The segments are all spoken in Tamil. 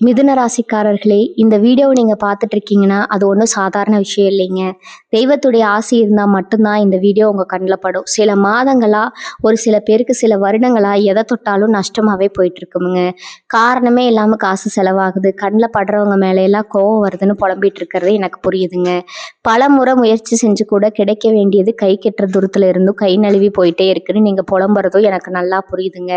மிதுன ராசிக்காரர்களே, இந்த வீடியோவை நீங்க பார்த்துட்டு இருக்கீங்கன்னா அது ஒன்றும் சாதாரண விஷயம் இல்லைங்க. தெய்வத்துடைய ஆசி இருந்தால் மட்டும்தான் இந்த வீடியோ உங்க கண்ணில் படும். சில மாதங்களா, ஒரு சில பேருக்கு சில வருடங்களா எதை தொட்டாலும் நஷ்டமாவே போயிட்டு இருக்குமுங்க. காரணமே இல்லாம காசு செலவாகுது, கண்ணில் படுறவங்க மேலே எல்லாம் கோவம் வருதுன்னு புலம்பிட்டு இருக்கிறது எனக்கு புரியுதுங்க. பல முறை முயற்சி செஞ்சு கூட கிடைக்க வேண்டியது கை கெட்டுற தூரத்துல இருந்தும் கை நழுவி போயிட்டே இருக்குன்னு நீங்க புலம்புறதும் எனக்கு நல்லா புரியுதுங்க.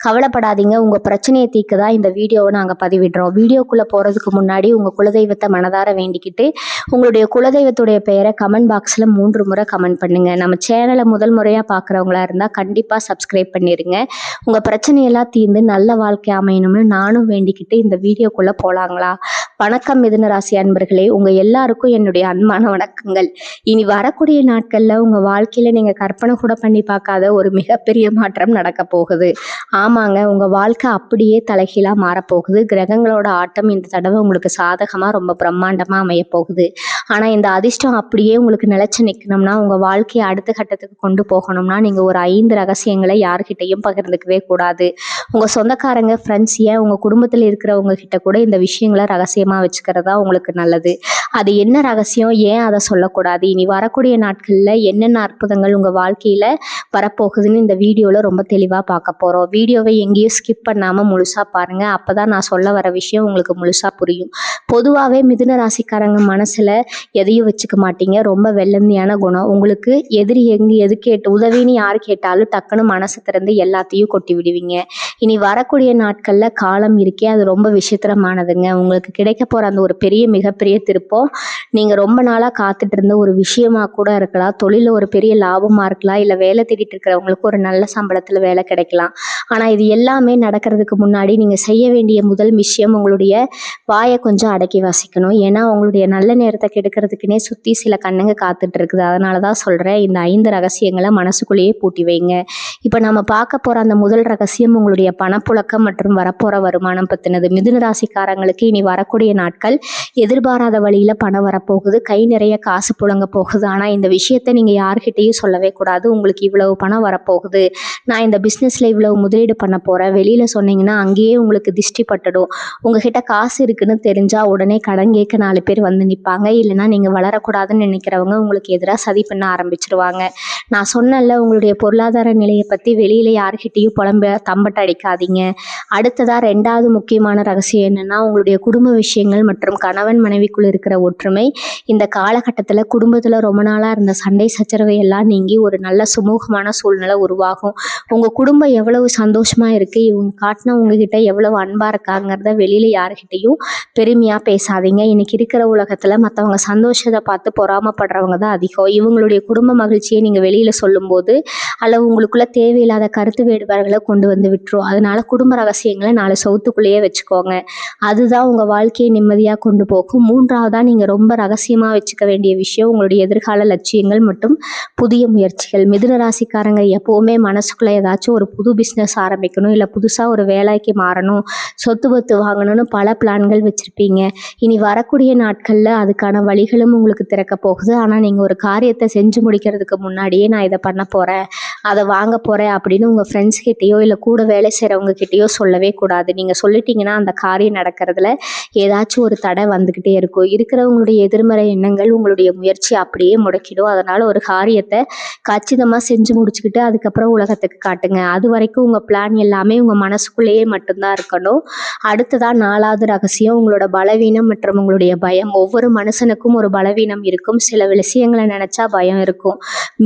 கவலைப்படாதீங்க, உங்க பிரச்சனையை தீர்க்க தான் இந்த வீடியோவை நாங்கள் பதிவிடுறோம். வீடியோக்குள்ள போறதுக்கு முன்னாடி உங்க குலதெய்வத்தை மனதார வேண்டிக்கிட்டு உங்களுடைய குலதெய்வத்துடைய பெயரை கமெண்ட் பாக்ஸ்ல 3 முறை கமெண்ட் பண்ணுங்க. நம்ம சேனலை முதல் முறையா பாக்குறவங்களா இருந்தா கண்டிப்பா சப்ஸ்கிரைப் பண்ணிருங்க. உங்க பிரச்சனையெல்லாம் தீர்ந்து நல்ல வாழ்க்கை அமையணும்னு நானும் வேண்டிக்கிட்டு இந்த வீடியோக்குள்ள போலாங்களா? வணக்கம் மிதுன ராசி அன்பர்களே, உங்க எல்லாருக்கும் என்னுடைய அன்பான வணக்கங்கள். இனி வரக்கூடிய நாட்கள்ல உங்க வாழ்க்கையில நீங்க கற்பனை கூட பண்ணி பார்க்காத ஒரு மிகப்பெரிய மாற்றம் நடக்க போகுது. ஆமாங்க, உங்க வாழ்க்கை அப்படியே தலைகீழா மாறப்போகுது. கிரகங்களோட ஆட்டம் இந்த தடவை உங்களுக்கு சாதகமா ரொம்ப பிரம்மாண்டமா அமைய போகுது. ஆனா இந்த அதிர்ஷ்டம் அப்படியே உங்களுக்கு நிலைச்சு நிற்கணும்னா, உங்க வாழ்க்கையை அடுத்த கட்டத்துக்கு கொண்டு போகணும்னா நீங்க ஒரு 5 ரகசியங்களை யாருக்கிட்டையும் பகிர்ந்துக்கவே கூடாது. உங்க சொந்தக்காரங்க, ஃப்ரெண்ட்ஸ், ஏன் உங்க குடும்பத்தில் இருக்கிறவங்க கிட்ட கூட இந்த விஷயங்களை ரகசியமா வச்சுக்கிறதா உங்களுக்கு நல்லது. அது என்ன ரகசியம், ஏன் அதை சொல்லக்கூடாது, இனி வரக்கூடிய நாட்கள்ல என்னென்ன அற்புதங்கள் உங்க வாழ்க்கையில வரப்போகுதுன்னு இந்த வீடியோல ரொம்ப தெளிவா பார்க்க போறோம். வீடியோவை எங்கேயும் ஸ்கிப் பண்ணாம முழுசா பாருங்க. அப்பதான் நான் சொல்ல வர விஷயம் உங்களுக்கு முழுசா புரியும். பொதுவாகவே மிதுன ராசிக்காரங்க மனசுல எதையும் வச்சுக்க மாட்டீங்க. ரொம்ப வெள்ளந்தியான குணம் உங்களுக்கு. எதிரி எது கேட்டு உதவின்னு யார் கேட்டாலும் டக்குன்னு மனசு திறந்து எல்லாத்தையும் கொட்டி விடுவீங்க. இனி வரக்கூடிய நாட்கள்ல காலம் இருக்கே, அது ரொம்ப விசித்திரமானதுங்க. உங்களுக்கு கிடைக்க போற அந்த ஒரு மிகப்பெரிய திருப்பம் நீங்க ரொம்ப நாளா காத்துட்டு இருந்த ஒரு விஷயமா கூட இருக்கலாம். தொழில ஒரு பெரிய லாபமா இருக்கலாம், இல்ல வேலை தேடிட்டு இருக்கிறவங்களுக்கு ஒரு நல்ல சம்பளத்துல வேலை கிடைக்கலாம். ஆனா இது எல்லாமே நடக்கிறதுக்கு முன்னாடி நீங்க செய்ய வேண்டிய முதல் விஷயம், உங்களுடைய வாயை கொஞ்சம் அடக்கி வாசிக்கணும். ஏன்னா உங்களுடைய நல்ல நேரத்தை கெடுக்கிறதுக்குன்னே சுத்தி சில கண்ணுங்க காத்துட்டு இருக்குது. அதனாலதான் சொல்றேன், இந்த 5 ரகசியங்களை மனசுக்குள்ளேயே பூட்டி வைங்க. இப்ப நம்ம பார்க்க போற அந்த முதல் ரகசியம் உங்களுடைய பணப்புழக்கம் மற்றும் வரப்போற வருமானம் பத்தினது. மிதுன ராசிக்காரங்களுக்கு இனி வரக்கூடிய நாட்கள் எதிர்பாராத வழியில பணம் வரப்போகுது. கை நிறைய காசு புழங்க போகுது. ஆனா இந்த விஷயத்த நீங்க யார்கிட்டையும் சொல்லவே கூடாது. உங்களுக்கு இவ்வளவு பணம் வரப்போகுது, நான் இந்த பிசினஸ்ல இவ்வளவு முதலீடு பண்ண போறேன், வெளியில சொன்னீங்கன்னா அங்கேயே உங்களுக்கு திஷ்டி பட்டுடும். உங்ககிட்ட காசு இருக்குன்னு தெரிஞ்சா உடனே கடன் கேட்க 4 பேர் வந்து நிற்பாங்க. இல்லைன்னா நீங்க வளரக்கூடாதுன்னு நினைக்கிறவங்க உங்களுக்கு எதிராக சதி பண்ண ஆரம்பிச்சிருவாங்க. நான் சொன்னல, உங்களுடைய பொருளாதார நிலையை பத்தி வெளியில யார்கிட்டையும் தம்பட்ட அடிக்காதீங்க. அடுத்ததா 2வது முக்கியமான ரகசியம் என்னன்னா, உங்களுடைய குடும்ப விஷயங்கள் மற்றும் கணவன் மனைவிக்குள் இருக்கிற ஒற்றுமை. இந்த காலகட்டத்துல குடும்பத்துல ரொம்ப நாளா இருந்த சண்டை சச்சரவை எல்லாம் நீங்கி ஒரு நல்ல சுமூகமான சூழ்நிலை உருவாகும். உங்க குடும்பம் எவ்வளவு சந்தோஷமா இருக்கு, இவங்க காட்டினா உங்ககிட்ட எவ்வளவு அன்பா இருக்காங்கிறத வெளியில யாருக்கிட்டையும் பெருமையா பேசாதீங்க. இன்னைக்கு இருக்கிற உலகத்துல மற்றவங்க சந்தோஷத்தை பார்த்து பொறாமப்படுறவங்க தான் அதிகம். இவங்களுடைய குடும்ப மகிழ்ச்சியை நீங்க வெளியில சொல்லும் போது அல்லது உங்களுக்குள்ள தேவையில்லாத கருத்து வேறுபாடுகளை கொண்டு வந்து விட்டுரும். அதனால குடும்ப ரகசியங்களை 4 சவுத்துக்குள்ளேயே வச்சுக்கோங்க. அதுதான் உங்க வாழ்க்கையை நிம்மதியா கொண்டு போகும். 3வதா நீங்க ரொம்ப ரகசியமா வச்சுக்க வேண்டிய விஷயம் உங்களுடைய எதிர்கால லட்சியங்கள் மற்றும் புதிய முயற்சிகள். மிதுன ராசிக்காரங்க எப்பவுமே மனசுக்குள்ள ஏதாச்சும் ஒரு புது பிஸ்னஸ் ஆரம்பிக்கணும், இல்லை புதுசா ஒரு வேலைக்கு மாறணும், சொத்து பத்து வாங்கணும்னு பல பிளான்கள் வச்சிருப்பீங்க. இனி வரக்கூடிய நாட்கள்ல அதுக்கான வழிகளும் உங்களுக்கு திறக்க போகுது. ஆனா நீங்க ஒரு காரியத்தை செஞ்சு முடிக்கிறதுக்கு முன்னாடியே நான் இதை பண்ண போறேன், அதை வாங்க போறேன் அப்படின்னு உங்க ஃப்ரெண்ட்ஸ் கிட்டேயோ இல்லை கூட வேலை செய்கிறவங்க கிட்டேயோ சொல்லவே கூடாது. நீங்க சொல்லிட்டீங்கன்னா அந்த காரியம் நடக்கிறதுல ஏதாச்சும் ஒரு தடை வந்துக்கிட்டே இருக்கும். இருக்கிறவங்களுடைய எதிர்மறை எண்ணங்கள் உங்களுடைய முயற்சி அப்படியே முடக்கிடும். அதனால ஒரு காரியத்தை கச்சிதமாக செஞ்சு முடிச்சுக்கிட்டு அதுக்கப்புறம் உலகத்துக்கு காட்டுங்க. அது வரைக்கும் உங்கள் பிளான் எல்லாமே உங்கள் மனசுக்குள்ளேயே மட்டும்தான் இருக்கணும். அடுத்ததான் 4வது ரகசியம், உங்களோட பலவீனம் மற்றும் உங்களுடைய பயம். ஒவ்வொரு மனுஷனுக்கும் ஒரு பலவீனம் இருக்கும். சில விஷயங்களை நினைச்சா பயம் இருக்கும்.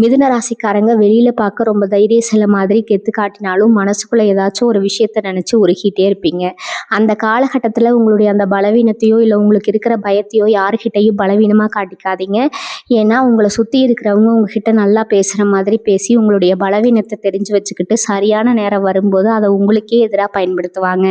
மிதுன ராசிக்காரங்க வெளியில பார்க்க ரொம்ப தைரியசில மாதிரி கெத்து காட்டினாலும் மனசுக்குள்ள ஏதாச்சும் ஒரு விஷயத்த நினைச்சு உருகிட்டே இருப்பீங்க. அந்த காலகட்டத்தில் உங்களுடைய அந்த பலவீனத்தையோ இல்லை உங்களுக்கு இருக்கிற பயத்தையோ யாருக்கிட்டையும் பலவீனமா காட்டிக்காதீங்க. ஏன்னா உங்களை சுற்றி இருக்கிறவங்க உங்ககிட்ட நல்லா பேசுகிற மாதிரி பேசி உங்களுடைய பலவீனத்தை தெரிஞ்சு வச்சுக்கிட்டு சரியான நேரம் வரும்போது அதை உங்களுக்கே எதிராக பயன்படுத்துவாங்க.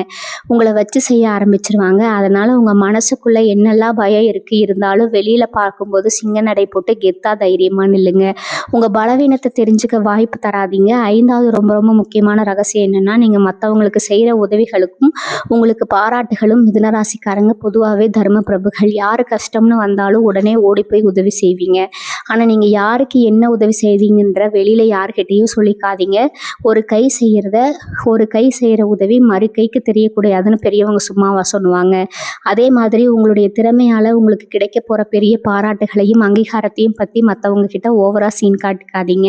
உங்களை வச்சு செய்ய ஆரம்பிச்சிருவாங்க. அதனால உங்க மனசுக்குள்ள என்னெல்லாம் பயம் இருந்தாலும் வெளியில பார்க்கும்போது சிங்க நடை போட்டு கெத்தா தைரியமா நில்லுங்க. உங்க பலவீனத்தை தெரிஞ்சுக்க வாய்ப்பு தராதீங்க. 5வது ரொம்ப ரொம்ப முக்கியமான ரகசியம் என்னன்னா, நீங்க மற்றவங்களுக்கு செய்யற உதவிகளுக்கும் உங்களுக்கு பாராட்டுகளும். மிதுன ராசிக்காரங்க பொதுவாகவே தர்ம பிரபுகள். யாரு கஷ்டம்னு வந்தாலும் உடனே ஓடி போய் உதவி செய்வீங்க. செய்வீங்க. ஆனால் நீங்கள் யாருக்கு என்ன உதவி செய்தீங்கன்ற வெளியில் யார்கிட்டையும் சொல்லிக்காதீங்க. ஒரு கை செய்கிற உதவி மறு கைக்கு தெரியக்கூடாதுன்னு பெரியவங்க சும்மாவா சொல்லுவாங்க. அதே மாதிரி உங்களுடைய திறமையால் உங்களுக்கு கிடைக்க போகிற பெரிய பாராட்டுகளையும் அங்கீகாரத்தையும் பற்றி மற்றவங்க கிட்ட ஓவராக சீன் காட்டிக்காதீங்க.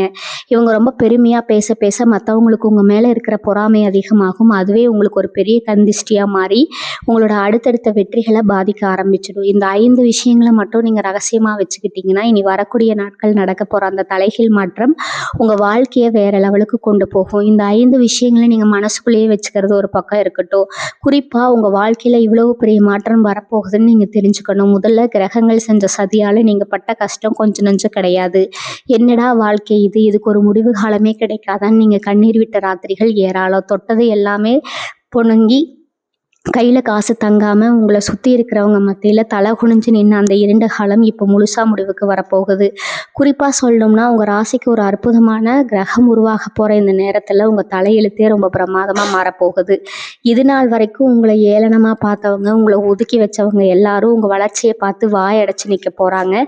இவங்க ரொம்ப பெருமையாக பேச பேச மற்றவங்களுக்கு உங்கள் மேலே இருக்கிற பொறாமை அதிகமாகும். அதுவே உங்களுக்கு ஒரு பெரிய கந்திஷ்டியாக மாறி உங்களோட அடுத்தடுத்த வெற்றிகளை பாதிக்க ஆரம்பிச்சிடும். இந்த 5 விஷயங்களை மட்டும் நீங்கள் ரகசியமாக வச்சுக்கிட்டிங்கன்னா இனி வரக்கூடிய நாட்கள் நடக்க போகிற அந்த தலைகீழ் மாற்றம் உங்கள் வாழ்க்கையை வேற லெவலுக்கு கொண்டு போகும். இந்த 5 விஷயங்களை நீங்கள் மனசுக்குள்ளேயே வச்சுக்கிறது ஒரு பக்கம் இருக்கட்டும். குறிப்பாக உங்கள் வாழ்க்கையில் இவ்வளவு பெரிய மாற்றம் வரப்போகுதுன்னு நீங்கள் தெரிஞ்சுக்கணும். முதல்ல கிரகங்கள் செஞ்ச சதியால் நீங்கள் பட்ட கஷ்டம் கொஞ்சம் நஞ்சம் கிடையாது. என்னடா வாழ்க்கை இது, இதுக்கு ஒரு முடிவு காலமே கிடைக்காதான்னு நீங்கள் கண்ணீர் விட்ட ராத்திரிகள் ஏராளம். தொட்டது எல்லாமே பொணுங்கி கையில் காசு தங்காமல் உங்களை சுற்றி இருக்கிறவங்க மத்தியில் தலை குனிஞ்சு நின்று அந்த 2 காலம் இப்போ முழுசாக முடிவுக்கு வரப்போகுது. குறிப்பாக சொல்லணும்னா உங்கள் ராசிக்கு ஒரு அற்புதமான கிரகம் உருவாக போகிற இந்த நேரத்தில் உங்கள் தலையெழுத்தே ரொம்ப பிரமாதமாக மாறப்போகுது. இது நாள் வரைக்கும் உங்களை ஏளனமாக பார்த்தவங்க, உங்களை ஒதுக்கி வச்சவங்க எல்லாரும் உங்கள் வளர்ச்சியை பார்த்து வாய் அடைச்சி நிற்க போகிறாங்க.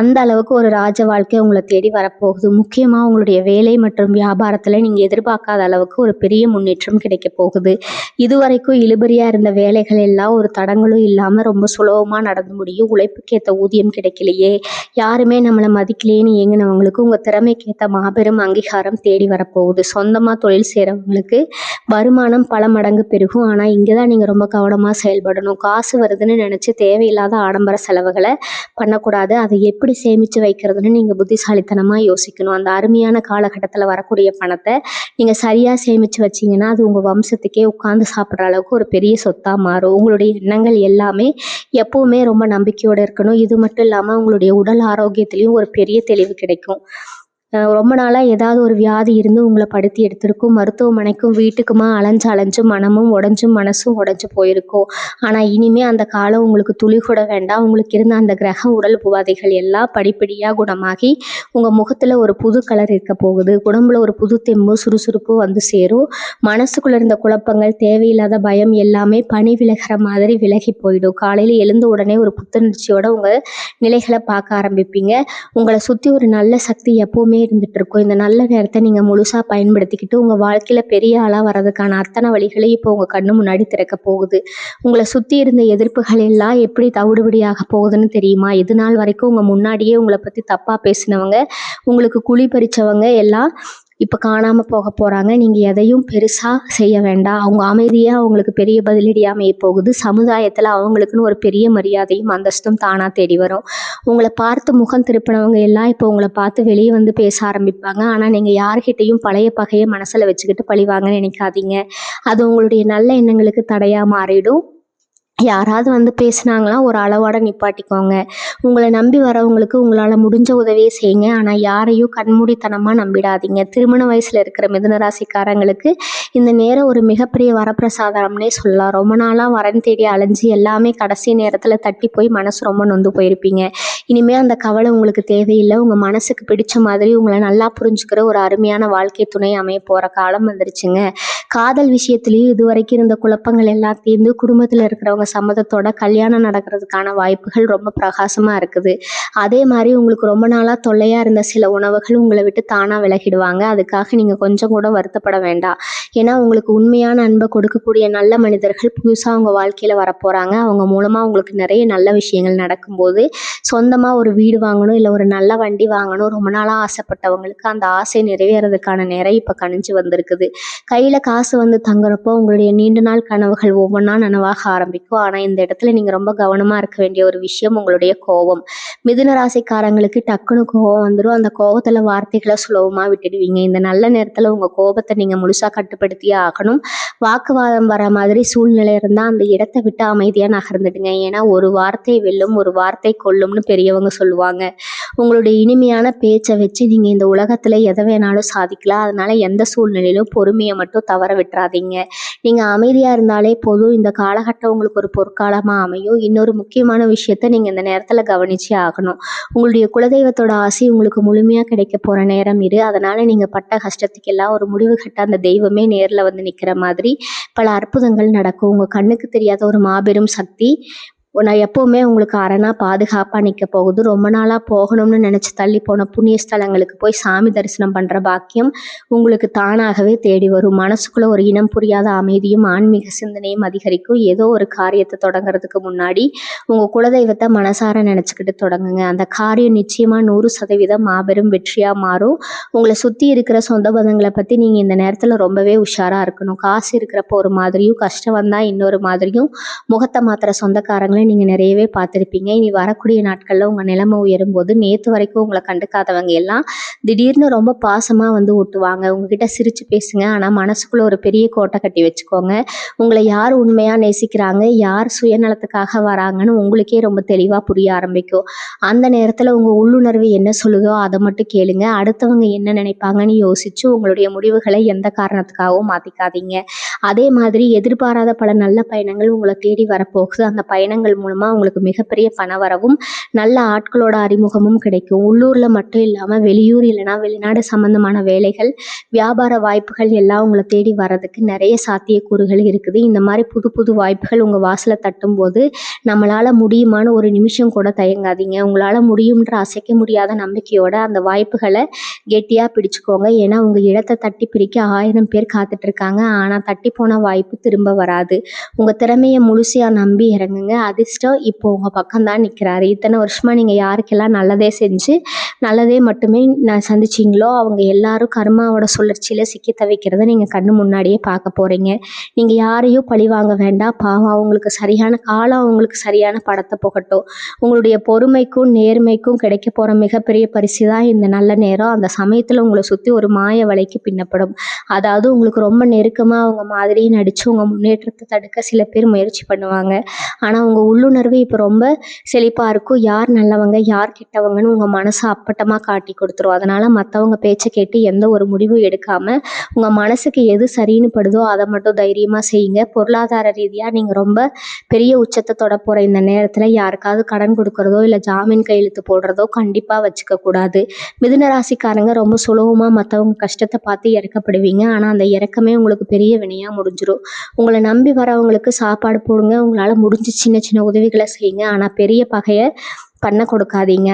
அந்த அளவுக்கு ஒரு ராஜ வாழ்க்கை உங்களை தேடி வரப்போகுது. முக்கியமாக உங்களுடைய வேலை மற்றும் வியாபாரத்தில் நீங்கள் எதிர்பார்க்காத அளவுக்கு ஒரு பெரிய முன்னேற்றம் கிடைக்க போகுது. இதுவரைக்கும் இழுபறியாக இருந்த வேலைகள் எல்லாம் ஒரு தடங்களும் இல்லாமல் ரொம்ப சுலபமாக நடந்து முடியும். உழைப்புக்கேற்ற ஊதியம் கிடைக்கலையே, யாருமே நம்மளை மதிக்கலையேன்னு ஏங்கினவங்களுக்கு உங்கள் திறமைக்கேற்ற மாபெரும் அங்கீகாரம் தேடி வரப்போகுது. சொந்தமாக தொழில் செய்கிறவங்களுக்கு வருமானம் பல மடங்கு பெருகும். ஆனால் இங்கே தான் நீங்கள் ரொம்ப கவனமாக செயல்படணும். காசு வருதுன்னு நினச்சி தேவையில்லாத ஆடம்பர செலவுகளை பண்ணக்கூடாது. அதை எப்படி சேமித்து வைக்கிறதுன்னு நீங்கள் புத்திசாலித்தனமாக யோசிக்கணும். அந்த அருமையான காலகட்டத்தில் வரக்கூடிய பணத்தை நீங்கள் சரியாக சேமித்து வச்சிங்கன்னா அது உங்கள் வம்சத்துக்கே உட்காந்து சாப்பிட்ற அளவுக்கு ஒரு பெரிய சொத்தாக மாறும். உங்களுடைய எண்ணங்கள் எல்லாமே எப்பவுமே ரொம்ப நம்பிக்கையோடு இருக்கணும். இது மட்டும் இல்லாமல் உங்களுடைய உடல் ஆரோக்கியத்திலையும் ஒரு பெரிய தெளிவு கிடைக்கும். ரொம்ப நாளாக ஏதாவது ஒரு வியாதி இருந்து உங்களை படுத்தி எடுத்திருக்கும். மருத்துவமனைக்கும் வீட்டுக்குமா அலைஞ்சு மனமும் உடஞ்சும் மனசும் உடஞ்சி போயிருக்கும். ஆனால் இனிமேல் அந்த காலம் உங்களுக்கு துளி கூட வேண்டாம். உங்களுக்கு இருந்த அந்த கிரக உடல் உபாதைகள் எல்லாம் படிப்படியாக குணமாகி உங்கள் முகத்தில் ஒரு புது கலர் இருக்க போகுது. உடம்புல ஒரு புது தெம்பு சுறுசுறுப்பு வந்து சேரும். மனசுக்குள்ளே இருந்த குழப்பங்கள், தேவையில்லாத பயம் எல்லாமே பனி விலகிற மாதிரி விலகி போயிடும். காலையில் எழுந்த உடனே ஒரு புத்துணர்ச்சியோட உங்கள் நிலைகளை பார்க்க ஆரம்பிப்பீங்க. உங்களை சுற்றி ஒரு நல்ல சக்தி எப்போவுமே இருந்துட்டு இருக்கும். இந்த நல்ல நேரத்தை நீங்கள் முழுசாக பயன்படுத்திக்கிட்டு உங்கள் வாழ்க்கையில் பெரிய ஆளாக வர்றதுக்கான அத்தனை வழிகளையும் இப்போ உங்கள் கண்ணு முன்னாடி திறக்க போகுது. உங்களை சுற்றி இருந்த எதிர்ப்புகள் எல்லாம் எப்படி தவிடுபடியாக போகுதுன்னு தெரியுமா? இது நாள் வரைக்கும் உங்கள் முன்னாடியே உங்களை பற்றி தப்பாக பேசினவங்க, உங்களுக்கு குழி பறித்தவங்க எல்லாம் இப்போ காணாமல் போக போகிறாங்க. நீங்கள் எதையும் பெருசாக செய்ய வேண்டாம். அவங்க அமைதியாக அவங்களுக்கு பெரிய பதிலடி அமைய போகுது. சமுதாயத்தில் அவங்களுக்குன்னு ஒரு பெரிய மரியாதையும் அந்தஸ்தும் தானாக தேடி வரும். உங்களை பார்த்து முகம் திருப்பினவங்க எல்லாம் இப்போ உங்களை பார்த்து வெளியே வந்து பேச ஆரம்பிப்பாங்க. ஆனால் நீங்கள் யார்கிட்டையும் பழைய பகையை மனசில் வச்சுக்கிட்டு பழிவாங்கன்னு நினைக்காதீங்க. அது உங்களுடைய நல்ல எண்ணங்களுக்கு தடையாக மாறிடும். யாராவது வந்து பேசுனாங்களா ஒரு அளவோட நிப்பாட்டிக்கோங்க. உங்களை நம்பி வரவங்களுக்கு உங்களால் முடிஞ்ச உதவியை செய்யுங்க. ஆனால் யாரையும் கண்மூடித்தனமாக நம்பிடாதீங்க. திருமண வயசில் இருக்கிற மிதுன ராசிக்காரங்களுக்கு இந்த நேரம் ஒரு மிகப்பெரிய வரப்பிரசாதம்னே சொல்லலாம். ரொம்ப நாளாக வரன் தேடி அலைஞ்சி எல்லாமே கடைசி நேரத்தில் தட்டி போய் மனசு ரொம்ப நொந்து போயிருப்பீங்க. இனிமேல் அந்த கவலை உங்களுக்கு தேவையில்லை. உங்கள் மனசுக்கு பிடிச்ச மாதிரி உங்களை நல்லா புரிஞ்சுக்கிற ஒரு அருமையான வாழ்க்கை துணை அமைய போகிற காலம் வந்துருச்சுங்க. காதல் விஷயத்துலேயும் இது வரைக்கும் இருந்த குழப்பங்கள் எல்லாம் தீர்ந்து குடும்பத்தில் இருக்கிறவங்க சம்மதத்தோட கல்யாணம் நடக்கிறதுக்கான வாய்ப்புகள் ரொம்ப பிரகாசமாக இருக்குது. அதே மாதிரி உங்களுக்கு ரொம்ப நாளாக தொல்லையாக இருந்த சில உணவுகள் உங்களை விட்டு தானாக விலகிடுவாங்க. அதுக்காக நீங்கள் கொஞ்சம் கூட வருத்தப்பட வேண்டாம். ஏன்னா உங்களுக்கு உண்மையான அன்பை கொடுக்கக்கூடிய நல்ல மனிதர்கள் புதுசாக உங்கள் வாழ்க்கையில் வரப்போகிறாங்க. அவங்க மூலமாக உங்களுக்கு நிறைய நல்ல விஷயங்கள் நடக்கும்போது சொந்தமாக ஒரு வீடு வாங்கணும், இல்லை ஒரு நல்ல வண்டி வாங்கணும் ரொம்ப நாளாக ஆசைப்பட்டவங்களுக்கு அந்த ஆசை நிறைவேறதுக்கான நேரம் இப்போ கணிஞ்சு வந்திருக்குது. கையில் காசு வந்து தங்குறப்போ உங்களுடைய நீண்ட நாள் கனவுகள் ஒவ்வொன்றா நனவாக ஆரம்பிக்கும். ஆனால் இந்த இடத்துல நீங்கள் ரொம்ப கவனமாக இருக்க வேண்டிய ஒரு விஷயம் உங்களுடைய கோபம். மிதுன ராசிக்காரங்களுக்கு டக்குன்னு கோபம் வந்துடும். அந்த கோபத்தில் வார்த்தைகளை சுலபமாக விட்டுடுவீங்க. இந்த நல்ல நேரத்தில் உங்கள் கோபத்தை நீங்கள் முழுசாக கட்டுப்படுத்தியே ஆகணும். வாக்குவாதம் வர மாதிரி சூழ்நிலை இருந்தால் அந்த இடத்தை விட்டு அமைதியாக நகர்ந்துடுங்க. ஏன்னா ஒரு வார்த்தை வெல்லும், ஒரு வார்த்தை கொல்லும்னு பெரியவங்க சொல்லுவாங்க. உங்களுடைய இனிமையான பேச்சை வச்சு நீங்கள் இந்த உலகத்தில் எதை வேணாலும் சாதிக்கலாம். அதனால் எந்த சூழ்நிலையிலும் பொறுமையை மட்டும் தவற விட்டுறாதீங்க. நீங்கள் அமைதியாக இருந்தாலே போதும். இந்த காலகட்டம் உங்களுக்கு ஒரு பொற்காலமாக அமையும். இன்னொரு முக்கியமான விஷயத்தை நீங்கள் இந்த நேரத்தில் கவனிச்சே ஆகணும். உங்களுடைய குலதெய்வத்தோட ஆசை உங்களுக்கு முழுமையாக கிடைக்க போகிற நேரம் இது. அதனால் நீங்கள் பட்ட கஷ்டத்துக்கெல்லாம் ஒரு முடிவு கட்ட அந்த தெய்வமே நேரில் வந்து நிற்கிற மாதிரி பல அற்புதங்கள் நடக்கும். உங்கள் கண்ணுக்கு தெரியாத ஒரு மாபெரும் சக்தி நான் எப்போவுமே உங்களுக்கு அரணா பாதுகாப்பாக நிற்க போகுது. ரொம்ப நாளாக போகணும்னு நினச்சி தள்ளி போன புண்ணிய ஸ்தலங்களுக்கு போய் சாமி தரிசனம் பண்ணுற பாக்கியம் உங்களுக்கு தானாகவே தேடி வரும். மனசுக்குள்ளே ஒரு இனம் புரியாத அமைதியும் ஆன்மீக சிந்தனையும் அதிகரிக்கும். ஏதோ ஒரு காரியத்தை தொடங்குறதுக்கு முன்னாடி உங்கள் குலதெய்வத்தை மனசார நினச்சிக்கிட்டு தொடங்குங்க. அந்த காரியம் நிச்சயமாக 100% மாபெரும் வெற்றியாக மாறும். உங்களை சுற்றி இருக்கிற சொந்த பந்தங்களை பற்றி நீங்கள் இந்த நேரத்தில் ரொம்பவே உஷாராக இருக்கணும். காசு இருக்கிறப்போ ஒரு மாதிரியும், கஷ்டம் வந்தால் இன்னொரு மாதிரியும் முகத்தை மாத்திர சொந்தக்காரங்களை நீங்கள் நிறையவே பார்த்துருப்பீங்க. இனி வரக்கூடிய நாட்களில் உங்கள் நிலைமை உயரும்போது நேற்று வரைக்கும் உங்களை கண்டுக்காதவங்க எல்லாம் திடீர்னு ரொம்ப பாசமாக வந்து ஒட்டுவாங்க. உங்ககிட்ட சிரித்து பேசுங்க. ஆனால் மனசுக்குள்ளே ஒரு பெரிய கோட்டை கட்டி வச்சுக்கோங்க. உங்களை யார் உண்மையாக நேசிக்கிறாங்க, யார் சுயநலத்துக்காக வராங்கன்னு உங்களுக்கே ரொம்ப தெளிவாக புரிய ஆரம்பிக்கும். அந்த நேரத்தில் உங்கள் உள்ளுணர்வு என்ன சொல்லுதோ அதை மட்டும் கேளுங்க. அடுத்தவங்க என்ன நினைப்பாங்கன்னு யோசித்து உங்களுடைய முடிவுகளை எந்த காரணத்துக்காகவும் மாற்றிக்காதீங்க. அதே மாதிரி எதிர்பாராத பல நல்ல பயணங்கள் உங்களை தேடி வரப்போகுது. அந்த பயணங்கள் மூலமாக உங்களுக்கு மிகப்பெரிய பண வரவும் நல்ல ஆட்களோட அறிமுகமும் கிடைக்கும். உள்ளூரில் மட்டும் இல்லாமல் வெளியூர் இல்லைனா வெளிநாடு சம்மந்தமான வேலைகள், வியாபார வாய்ப்புகள் எல்லாம் உங்களை தேடி வர்றதுக்கு நிறைய சாத்தியக்கூறுகள் இருக்குது. இந்த மாதிரி புது புது வாய்ப்புகள் உங்கள் வாசலை தட்டும் போது நம்மளால் முடியுமான ஒரு நிமிஷம் கூட தயங்காதீங்க. உங்களால் முடியுன்ற அசைக்க முடியாத நம்பிக்கையோட அந்த வாய்ப்புகளை கெட்டியாக பிடிச்சுக்கோங்க. ஏன்னா உங்கள் இடத்தை தட்டி பிரிக்க 1000 பேர் காத்துட்ருக்காங்க. ஆனால் தட்டி போன வாய்ப்பு திரும்ப வராது. உங்கள் திறமையை முழுசையாக நம்பி இறங்குங்க. அதிர்ஷ்டம் இப்போ உங்கள் பக்கம்தான் நிற்கிறாரு. இத்தனை வருஷமாக நீங்கள் யாருக்கெல்லாம் நல்லதே செஞ்சு நல்லதே மட்டுமே சந்திச்சிங்களோ அவங்க எல்லாரும் கர்மாவோட சுழற்சியில் சிக்கி தவிக்கிறத நீங்கள் கண்ணு முன்னாடியே பார்க்க போகிறீங்க. நீங்கள் யாரையும் பழி வாங்க வேண்டாம். பாவம், அவங்களுக்கு சரியான காலம், அவங்களுக்கு சரியான படத்தை புகட்டும். உங்களுடைய பொறுமைக்கும் நேர்மைக்கும் கிடைக்க போகிற மிகப்பெரிய பரிசு தான் இந்த நல்ல நேரம். அந்த சமயத்தில் உங்களை சுற்றி ஒரு மாய வலைக்கு பின்னப்படும். அதாவது உங்களுக்கு ரொம்ப நெருக்கமாக அவங்க மாதிரியே நடித்து உங்கள் முன்னேற்றத்தை தடுக்க சில பேர் முயற்சி பண்ணுவாங்க. ஆனால் உங்கள் உள்ளுணர்வு இப்போ ரொம்ப செழிப்பாக இருக்கும். யார் நல்லவங்க யார் கெட்டவங்கன்னு உங்கள் மனசை அப்பட்டமாக காட்டி கொடுத்துரும். அதனால் மற்றவங்க பேச்சை கேட்டு எந்த ஒரு முடிவும் எடுக்காமல் உங்கள் மனசுக்கு எது சரின்னு படுதோ அதை மட்டும் தைரியமாக செய்யுங்க. பொருளாதார ரீதியாக நீங்கள் ரொம்ப பெரிய உச்சத்தை தொட போகிற இந்த நேரத்தில் யாருக்காவது கடன் கொடுக்குறதோ இல்லை ஜாமீன் கையெழுத்து போடுறதோ கண்டிப்பாக வச்சுக்க கூடாது. மிதுன ராசிக்காரங்க ரொம்ப சுலபமாக மற்றவங்க கஷ்டத்தை பார்த்து இறக்கப்படுவீங்க. ஆனால் அந்த இறக்கமே உங்களுக்கு பெரிய வினையாக முடிஞ்சிடும். உங்களை நம்பி வரவங்களுக்கு சாப்பாடு போடுங்க. உங்களால் முடிஞ்ச சின்ன சின்ன உதவிகளை செய்யுங்க. ஆனால் பெரிய பகையை பண்ண கொடுக்காதீங்க.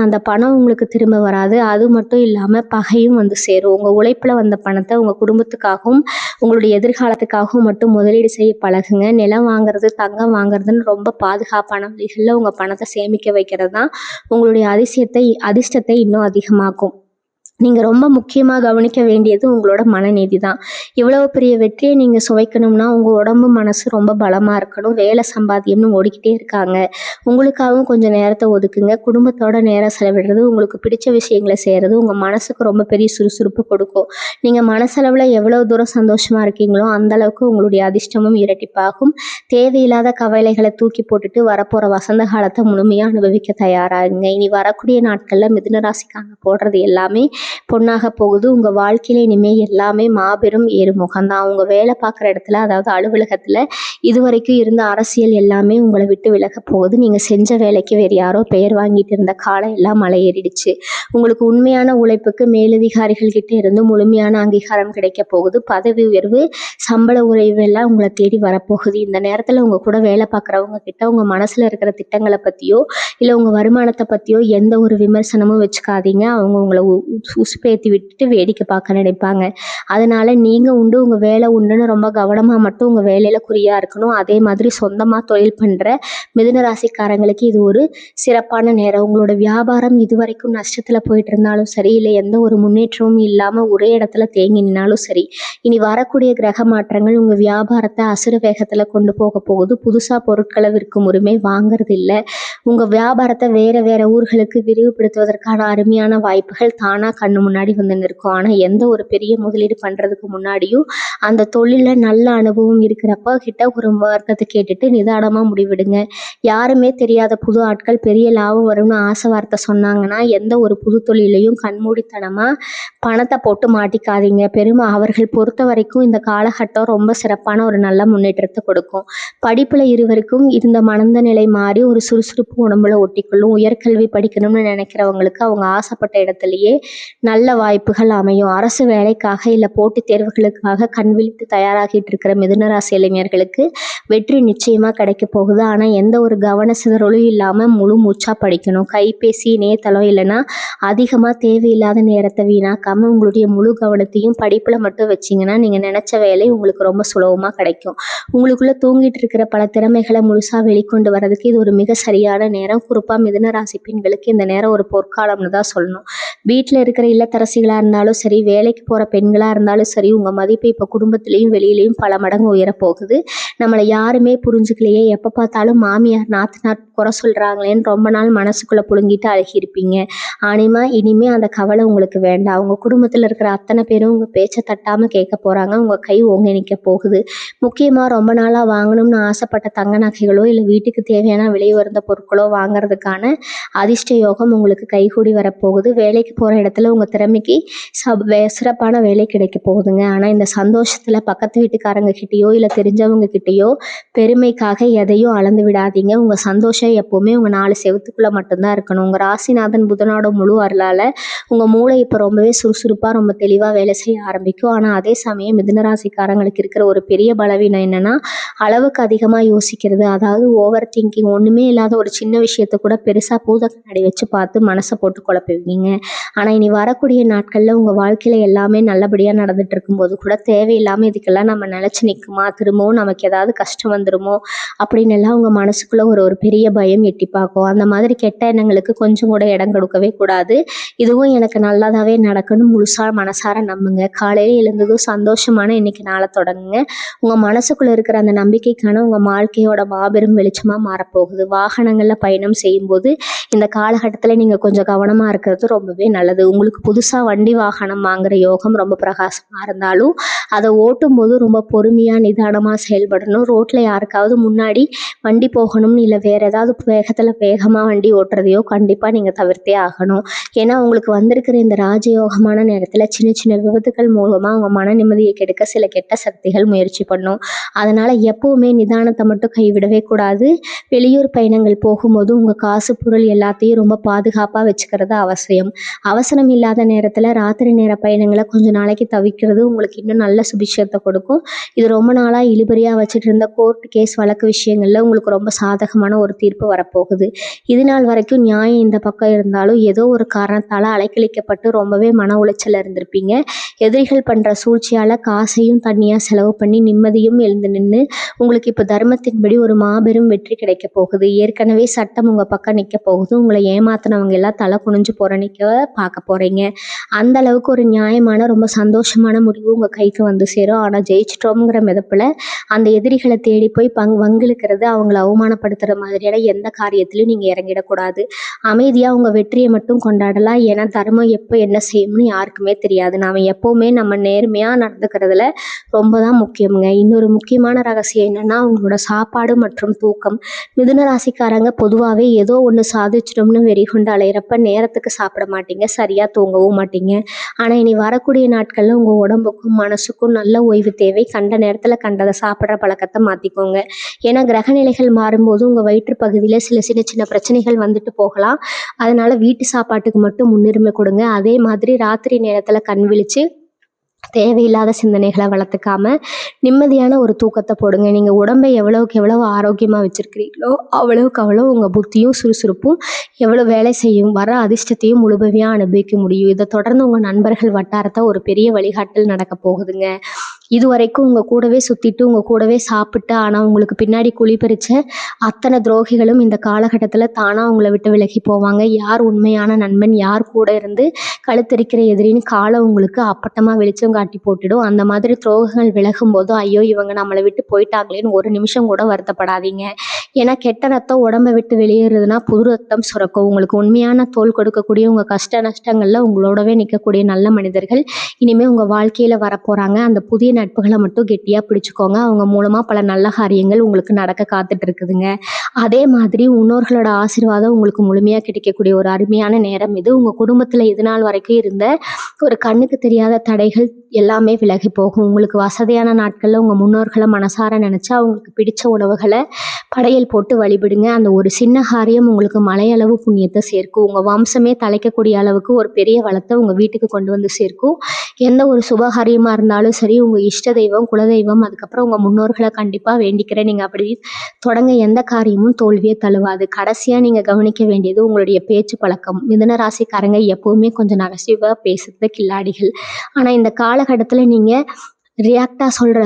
அந்த பணம் உங்களுக்கு திரும்ப வராது. அது மட்டும் இல்லாமல் பகையும் வந்து சேரும். உங்கள் உழைப்பில் வந்த பணத்தை உங்கள் குடும்பத்துக்காகவும் உங்களுடைய எதிர்காலத்துக்காகவும் மட்டும் முதலீடு செய்ய பழகுங்க. நிலம் வாங்குறது, தங்கம் வாங்குறதுன்னு ரொம்ப பாதுகாப்பான வழிகளில் உங்கள் பணத்தை சேமிக்க வைக்கிறது தான் உங்களுடைய அதிர்ஷ்டத்தை இன்னும் அதிகமாக்கும். நீங்கள் ரொம்ப முக்கியமாக கவனிக்க வேண்டியது உங்களோட மனநீதி தான். இவ்வளவு பெரிய வெற்றியை நீங்கள் சுவைக்கணும்னா உங்கள் உடம்பு மனசு ரொம்ப பலமாக இருக்கணும். வேலை சம்பாத்தியம்னு ஓடிக்கிட்டே இருக்காங்க. உங்களுக்காகவும் கொஞ்சம் நேரத்தை ஒதுக்குங்க. குடும்பத்தோட நேரம் செலவிடுறது, உங்களுக்கு பிடிச்ச விஷயங்களை செய்கிறது உங்கள் மனசுக்கு ரொம்ப பெரிய சுறுசுறுப்பு கொடுக்கும். நீங்கள் மனசளவில் எவ்வளோ தூரம் சந்தோஷமாக இருக்கீங்களோ அந்தளவுக்கு உங்களுடைய அதிர்ஷ்டமும் இரட்டிப்பாகும். தேவையில்லாத கவலைகளை தூக்கி போட்டுட்டு வரப்போகிற வசந்த காலத்தை முழுமையாக அனுபவிக்க தயாராகுங்க. இனி வரக்கூடிய நாட்களில் மிதுன ராசிக்காரங்க போடுறது எல்லாமே பொண்ணாக போகுது. உங்கள் வாழ்க்கையில இனிமேல் எல்லாமே மாபெரும் ஏறுமுகம்தான். உங்கள் வேலை பார்க்குற இடத்துல, அதாவது அலுவலகத்தில் இதுவரைக்கும் இருந்த அரசியல் எல்லாமே உங்களை விட்டு விலக போகுது. நீங்கள் செஞ்ச வேலைக்கு வேறு யாரோ பெயர் வாங்கிட்டு இருந்த காலம் எல்லாம் மலை ஏறிடுச்சு. உங்களுக்கு உண்மையான உழைப்புக்கு மேலதிகாரிகள் கிட்ட இருந்து முழுமையான அங்கீகாரம் கிடைக்க போகுது. பதவி உயர்வு, சம்பள உயர்வு எல்லாம் உங்களை தேடி வரப்போகுது. இந்த நேரத்தில் உங்கள் கூட வேலை பார்க்குறவங்க கிட்ட உங்கள் மனசில் இருக்கிற திட்டங்களை பற்றியோ இல்லை உங்கள் வருமானத்தை பற்றியோ எந்த ஒரு விமர்சனமும் வச்சுக்காதீங்க. அவங்க உங்களை உசுப்பேற்றி விட்டுட்டு வேடிக்கை பார்க்க நினைப்பாங்க. அதனால நீங்கள் உண்டு உங்கள் வேலை உண்டுன்னு ரொம்ப கவனமாக மட்டும் உங்கள் வேலையில் குறியாக இருக்கணும். அதே மாதிரி சொந்தமாக தொழில் பண்ணுற மிதுன ராசிக்காரங்களுக்கு இது ஒரு சிறப்பான நேரம். உங்களோட வியாபாரம் இதுவரைக்கும் நஷ்டத்தில் போயிட்டு இருந்தாலும் சரி, இல்லை எந்த ஒரு முன்னேற்றமும் இல்லாமல் ஒரே இடத்துல தேங்கி நின்னாலும் சரி, இனி வரக்கூடிய கிரக மாற்றங்கள் உங்கள் வியாபாரத்தை அசுர வேகத்தில் கொண்டு போக போகுது. புதுசாக பொருட்களை விற்கும் உரிமை வாங்கிறது இல்லை. உங்கள் வியாபாரத்தை வேறு ஊர்களுக்கு விரிவுபடுத்துவதற்கான அருமையான வாய்ப்புகள் தானாக கண்ணு முன்னாடி வந்து நிற்கும். ஆனால் எந்த ஒரு பெரிய முதலீடு பண்ணுறதுக்கு முன்னாடியும் அந்த தொழிலில் நல்ல அனுபவம் இருக்கிறப்ப கிட்ட ஒரு மார்க்கத்தை கேட்டுட்டு நிதானமாக முடிவிடுங்க. யாருமே தெரியாத புது ஆட்கள் பெரிய லாபம் வரும்னு ஆசை வார்த்தை சொன்னாங்கன்னா எந்த ஒரு புது தொழிலையும் கண்மூடித்தனமாக பணத்தை போட்டு மாட்டிக்காதீங்க. அவர்கள் பொறுத்த வரைக்கும் இந்த காலகட்டம் ரொம்ப சிறப்பான ஒரு நல்ல முன்னேற்றத்தை கொடுக்கும். படிப்பில் இருவருக்கும் இருந்த மனந்த நிலை மாறி ஒரு சுறுசுறுப்பு உடம்புல ஒட்டிக்கொள்ளும். உயர்கல்வி படிக்கணும்னு நினைக்கிறவங்களுக்கு அவங்க ஆசைப்பட்ட இடத்துலையே நல்ல வாய்ப்புகள் அமையும். அரசு வேலைக்காக இல்லை போட்டித் தேர்வுகளுக்காக கண் விழித்து தயாராகிட்டு இருக்கிற மிதுன ராசி இளைஞர்களுக்கு வெற்றி நிச்சயமாக கிடைக்க போகுது. ஆனால் எந்த ஒரு கவன சிதறலும் இல்லாமல் முழு மூச்சாக படிக்கணும். கைபேசி, இணையதளம் இல்லைன்னா அதிகமாக தேவையில்லாத நேரத்தை வீணாக்காமல் உங்களுடைய முழு கவனத்தையும் படிப்பில் மட்டும் வச்சிங்கன்னா நீங்கள் நினச்ச வேலை உங்களுக்கு ரொம்ப சுலபமாக கிடைக்கும். உங்களுக்குள்ளே தூங்கிட்டு இருக்கிற பல திறமைகளை முழுசாக வெளிக்கொண்டு வர்றதுக்கு இது ஒரு மிக சரியான நேரம். குறிப்பாக மிதுன ராசி பெண்களுக்கு இந்த நேரம் ஒரு பொற்காலம்னு தான் சொல்லணும். வீட்டில் இருக்கிற இல்லத்தரசிகளாக இருந்தாலும் சரி, வேலைக்கு போகிற பெண்களாக இருந்தாலும் சரி, உங்கள் மதிப்பு இப்போ குடும்பத்திலையும் வெளியிலையும் பல மடங்கு உயரப்போகுது. நம்மளை யாருமே புரிஞ்சுக்கலையே, எப்போ பார்த்தாலும் மாமியார் நாத்தனார் குறை சொல்கிறாங்களேன்னு ரொம்ப நாள் மனசுக்குள்ளே புழுங்கிட்டு அழுகியிருப்பீங்க. இனிமே அந்த கவலை உங்களுக்கு வேண்டாம். உங்கள் குடும்பத்தில் இருக்கிற அத்தனை பேரும் உங்கள் பேச்சை தட்டாமல் கேட்க போகிறாங்க. உங்கள் கை ஓங்கி நிற்க போகுது. முக்கியமாக ரொம்ப நாளாக வாங்கணும்னு ஆசைப்பட்ட தங்க நகைகளோ இல்லை வீட்டுக்கு தேவையான விலை உயர்ந்த பொருட்களோ வாங்குறதுக்கான அதிர்ஷ்ட யோகம் உங்களுக்கு கைகூடி வரப்போகுது. வேலைக்கு போகிற இடத்துல உங்கள் திறமைக்கு சிறப்பான வேலை கிடைக்க போகுதுங்க. ஆனால் இந்த சந்தோஷத்தில் பக்கத்து வீட்டுக்காரங்க கிட்டேயோ இல்லை தெரிஞ்சவங்க கிட்டேயோ பெருமைக்காக எதையும் அளந்து விடாதீங்க. உங்கள் சந்தோஷம் எப்போவுமே உங்கள் 4 செவத்துக்குள்ளே மட்டும்தான் இருக்கணும். உங்கள் ராசிநாதன் புதனோட முழு அருளால் உங்கள் மூளை இப்போ ரொம்பவே சுறுசுறுப்பாக ரொம்ப தெளிவாக வேலை செய்ய ஆரம்பிக்கும். ஆனால் அதே சமயம் மிதுன ராசிக்காரங்களுக்கு இருக்கிற ஒரு பெரிய பலவீனம் என்னென்னா அளவுக்கு அதிகமாக யோசிக்கிறது. அதாவது ஓவர் திங்கிங். ஒன்றுமே இல்லாத ஒரு சின்ன விஷயத்தை கூட பெருசாக பூத கண்ணாடி வச்சு பார்த்து மனசை போட்டு குழப்புவீங்க. ஆனால் இனி வரக்கூடிய நாட்களில் உங்கள் வாழ்க்கையில் எல்லாமே நல்லபடியாக நடந்துட்டு இருக்கும்போது கூட தேவையில்லாமல் இதுக்கெல்லாம் நம்ம நினச்சி நிற்குமா, திரும்பவும் நமக்கு ஏதாவது கஷ்டம் வந்துடுமோ அப்படின்னு எல்லாம் உங்கள் மனசுக்குள்ளே ஒரு பெரிய பயம் எட்டி பார்க்கும். அந்த மாதிரி கெட்ட எண்ணங்களுக்கு கொஞ்சம் கூட இடம் கொடுக்கவே கூடாது. இதுவும் எனக்கு நல்லதாகவே நடக்கணும் முழுசாக மனசார நம்புங்க. காலையில் எழுந்ததும் சந்தோஷமான இன்னைக்கு நாளை தொடங்குங்க. உங்கள் மனசுக்குள்ளே இருக்கிற அந்த நம்பிக்கைக்கான உங்கள் வாழ்க்கையோட மாபெரும் வெளிச்சமாக மாறப்போகுது. வாகனங்களில் பயணம் செய்யும்போது இந்த காலகட்டத்தில் நீங்கள் கொஞ்சம் கவனமாக இருக்கிறது ரொம்பவே நல்லது. உங்களுக்கு புதுசாக வண்டி வாகனம் வாங்குகிற யோகம் ரொம்ப பிரகாசமாக இருந்தாலும் அதை ஓட்டும்போது ரொம்ப பொறுமையாக நிதானமாக செயல்படணும். ரோட்டில் யாருக்காவது முன்னாடி வண்டி போகணும்னு இல்லை வேறு ஏதாவது வேகமாக வண்டி ஓட்டுறதையோ கண்டிப்பாக நீங்கள் தவிர்த்தே ஆகணும். ஏன்னா உங்களுக்கு வந்திருக்கிற இந்த ராஜயோகமான நேரத்தில் சின்ன சின்ன விபத்துக்கள் மூலமாக உங்கள் மன நிம்மதியை கெடுக்க சில கெட்ட சக்திகள் முயற்சி பண்ணும். அதனால் எப்போவுமே நிதானத்தை மட்டும் கைவிடவே கூடாது. வெளியூர் பயணங்கள் போகும்போது உங்கள் காசு பொருள் எல்லாத்தையும் ரொம்ப பாதுகாப்பாக வச்சுக்கிறது அவசியம். அவசரம் இல்லாத நேரத்தில் ராத்திரி நேர பயணங்களை கொஞ்சம் நாளைக்கு தவிர்க்கிறது உங்களுக்கு இன்னும் நல்ல சுபிட்சத்தை கொடுக்கும். இது ரொம்ப நாளாக இழுபறியாக வச்சுட்டு இருந்த கோர்ட் கேஸ் வழக்கு விஷயங்களில் உங்களுக்கு ரொம்ப சாதகமான ஒரு தீர்ப்பு வரப்போகுது. இது நாள் வரைக்கும் நியாயம் இந்த பக்கம் இருந்தாலும் ஏதோ ஒரு காரணத்தால் அலைக்கழிக்கப்பட்டு ரொம்பவே மன உளைச்சல் இருந்திருப்பீங்க. எதிரிகள் பண்ணுற சூழ்ச்சியால் காசையும் தண்ணியாக செலவு பண்ணி நிம்மதியும் எழுந்து நின்று உங்களுக்கு இப்போ தர்மத்தின்படி ஒரு மாபெரும் வெற்றி கிடைக்க போகுது. ஏற்கனவே சட்டம் உங்கள் பக்கம் நிற்க போகுது. உங்களை ஏமாத்தினவங்க எல்லாம் தலை குனிஞ்சு போகிற நிற்க பார்க்க போகிறீங்க. அந்த அளவுக்கு ஒரு நியாயமான ரொம்ப சந்தோஷமான முடிவு உங்கள் கைக்கு வந்து சேரும். ஆனால் ஜெயிச்சிட்டோங்கிற மிதப்பில் அந்த எதிரிகளை தேடி போய் வங்கிழுக்கிறது, அவங்கள அவமானப்படுத்துகிற மாதிரியான எந்த காரியத்திலையும் நீங்கள் இறங்கிடக்கூடாது. அமைதியாக உங்கள் வெற்றியை மட்டும் கொண்டாடலாம். ஏன்னா தர்மம் எப்போ என்ன செய்யும்னு யாருக்குமே தெரியாது. நாம் எப்போவுமே நம்ம நேர்மையாக நடந்துக்கிறதுல ரொம்ப தான் முக்கியமுங்க. இன்னொரு முக்கியமான ரகசியம் என்னென்னா உங்களோட சாப்பாடு மற்றும் தூக்கம். மிதுன ராசிக்காரங்க பொதுவாகவே ஏதோ ஒன்று சாதிச்சிட்டோம்னு வெறி கொண்டு அலையிறப்ப நேரத்துக்கு சாப்பிட மாட்டீங்க, சரியாக தூங்கவும் மாட்டீங்க. ஆனால் இனி வரக்கூடிய நாட்களில் உங்கள் உடம்புக்கும் மனசுக்கும் நல்ல ஓய்வு தேவை. கண்ட நேரத்தில் கண்டதை சாப்பிட்ற பழக்கத்தை மாற்றிக்கோங்க. ஏன்னா கிரகநிலைகள் மாறும்போது உங்கள் வயிற்று பகுதியில் சில சின்ன சின்ன பிரச்சனைகள் வந்துட்டு போகலாம். அதனால் வீட்டு சாப்பாட்டுக்கு மட்டும் முன்னுரிமை கொடுங்க. அதே மாதிரி ராத்திரி நேரத்தில் கண் விழித்து தேவையில்லாத சிந்தனைகளை வளர்த்துக்காம நிம்மதியான ஒரு தூக்கத்தை போடுங்க. நீங்கள் உடம்பை எவ்வளவுக்கு எவ்வளவு ஆரோக்கியமாக வச்சுருக்கிறீங்களோ அவ்வளவுக்கு அவ்வளோ உங்கள் புத்தியும் சுறுசுறுப்பும் எவ்வளோ வேலை செய்யும், வர அதிர்ஷ்டத்தையும் முழுமையாக அனுபவிக்க முடியும். இதை தொடர்ந்து உங்கள் நண்பர்கள் வட்டாரத்தை ஒரு பெரிய வழிகாட்டல் நடக்க போகுதுங்க. இது வரைக்கும் உங்கள் கூடவே சுற்றிட்டு உங்கள் கூடவே சாப்பிட்டு ஆனால் உங்களுக்கு பின்னாடி குழி பறிச்ச அத்தனை துரோகிகளும் இந்த காலகட்டத்தில் தானாக உங்களை விட்டு விலகி போவாங்க. யார் உண்மையான நண்பன், யார் கூட இருந்து கழுத்தரிக்கிற எதிரின்னு காலம் உங்களுக்கு அப்பட்டமாக வெளிச்சம் காட்டி போட்டுடும். அந்த மாதிரி துரோகங்கள் விலகும் போதும் ஐயோ இவங்க நம்மளை விட்டு போயிட்டாங்களேன்னு ஒரு நிமிஷம் கூட வருத்தப்படாதீங்க. ஏன்னா கெட்ட ரத்தம் உடம்பை விட்டு வெளியேறதுன்னா புது ரத்தம் சுரக்கும். உங்களுக்கு உண்மையான தோல் கொடுக்கக்கூடிய உங்கள் கஷ்ட நஷ்டங்களில் உங்களோடவே நிற்கக்கூடிய நல்ல மனிதர்கள் இனிமேல் உங்கள் வாழ்க்கையில் வரப்போகிறாங்க. அந்த புதிய நட்புகளை மட்டும் கெட்டியாக பிடிச்சிக்கோங்க. அவங்க மூலமாக பல நல்ல காரியங்கள் உங்களுக்கு நடக்க காத்துட்டு இருக்குதுங்க. அதே மாதிரி முன்னோர்களோட ஆசீர்வாதம் உங்களுக்கு முழுமையாக கிடைக்கக்கூடிய ஒரு அருமையான நேரம் இது. உங்கள் குடும்பத்தில் இது நாள் வரைக்கும் இருந்த ஒரு கண்ணுக்கு தெரியாத தடைகள் எல்லாமே விலகி போகும். உங்களுக்கு வசதியான நாட்களில் உங்கள் முன்னோர்களை மனசார நினச்சா அவங்களுக்கு பிடிச்ச உணவுகளை படையல் போட்டு வழிபடுங்க. அந்த ஒரு சின்ன காரியம் உங்களுக்கு மலையளவு புண்ணியத்தை சேர்க்கும். உங்கள் வம்சமே தலைக்கக்கூடிய அளவுக்கு ஒரு பெரிய வளத்தை உங்கள் வீட்டுக்கு கொண்டு வந்து சேர்க்கும். எந்த ஒரு சுபகாரியமாக இருந்தாலும் சரி, உங்கள் இஷ்ட தெய்வம், குலதெய்வம், அதுக்கப்புறம் உங்கள் முன்னோர்களை கண்டிப்பாக வேண்டிக்கிறேன். நீங்கள் அப்படி தொடங்க எந்த காரியமும் தோல்வியே தழுவாது. கடைசியாக நீங்கள் கவனிக்க வேண்டியது உங்களுடைய பேச்சு பழக்கம். மிதுன ராசிக்காரங்க எப்போவுமே கொஞ்சம் நகைச்சுவாக பேசுறது கில்லாடிகள். ஆனால் இந்த காலகட்டத்தில் நீங்கள் ரியாக்டாக சொல்கிற